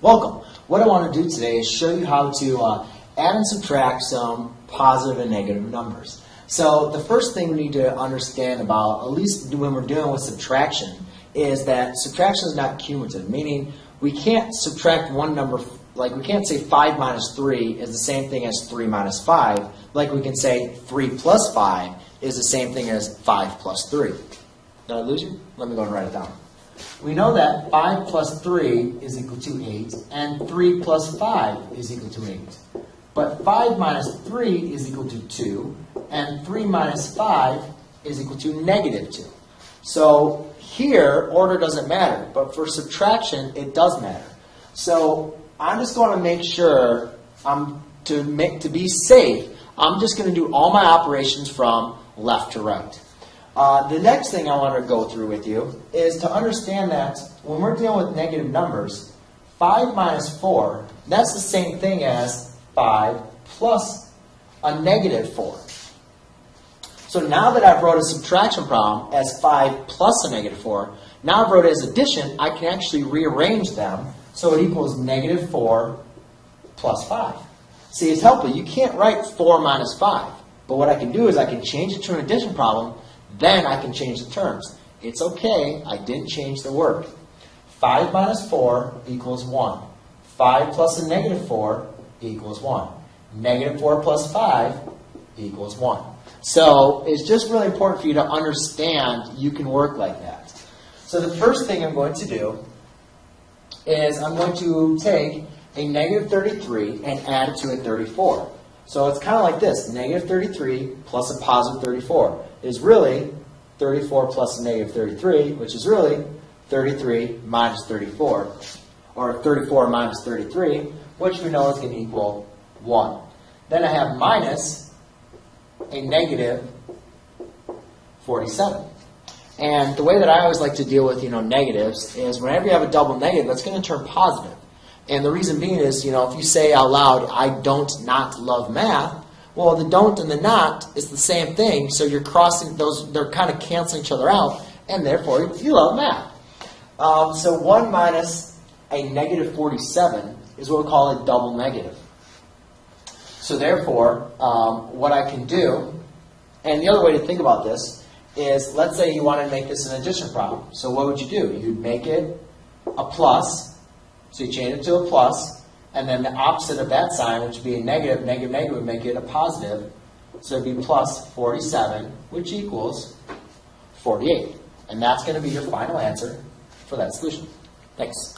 Welcome. What I want to do today is show you how to add and subtract some positive and negative numbers. So the first thing we need to understand about, at least when we're dealing with subtraction, is that subtraction is not cumulative, meaning we can't subtract one number, like we can't say 5 minus 3 is the same thing as 3 minus 5, like we can say 3 plus 5 is the same thing as 5 plus 3. Did I lose you? Let me go and write it down. We know that 5 plus 3 is equal to 8, and 3 plus 5 is equal to 8. But 5 minus 3 is equal to 2, and 3 minus 5 is equal to negative 2. So here, order doesn't matter, but for subtraction, it does matter. So I'm just going to make sure, to be safe, I'm just going to do all my operations from left to right. The next thing I want to go through with you is to understand that when we're dealing with negative numbers, 5 minus 4, that's the same thing as 5 plus a negative 4. So now that I've wrote a subtraction problem as 5 plus a negative 4, now I've wrote it as addition, I can actually rearrange them so it equals negative 4 plus 5. See, it's helpful. You can't write 4 minus 5. But what I can do is I can change it to an addition problem. Then I can change the terms. It's okay, I didn't change the word. 5 minus 4 equals 1. 5 plus a negative 4 equals 1. Negative 4 plus 5 equals 1. So it's just really important for you to understand you can work like that. So the first thing I'm going to do is I'm going to take a negative 33 and add it to a 34. So it's kind of like this. Negative 33 plus a positive 34 is really 34 plus a negative 33, which is really 33 minus 34, or 34 minus 33, which we know is going to equal 1. Then I have minus a negative 47. And the way that I always like to deal with, negatives is whenever you have a double negative, that's going to turn positive. And the reason being is, if you say out loud, I don't not love math, well, the don't and the not is the same thing, so you're crossing those, they're kind of canceling each other out, and therefore you love math. So 1 minus a negative 47 is what we call a double negative. So therefore, what I can do, and the other way to think about this is, let's say you want to make this an addition problem. So what would you do? You'd make it a plus. So you change it to a plus, and then the opposite of that sign, which would be a negative, negative, negative, would make it a positive. So it would be plus 47, which equals 48. And that's going to be your final answer for that solution. Thanks.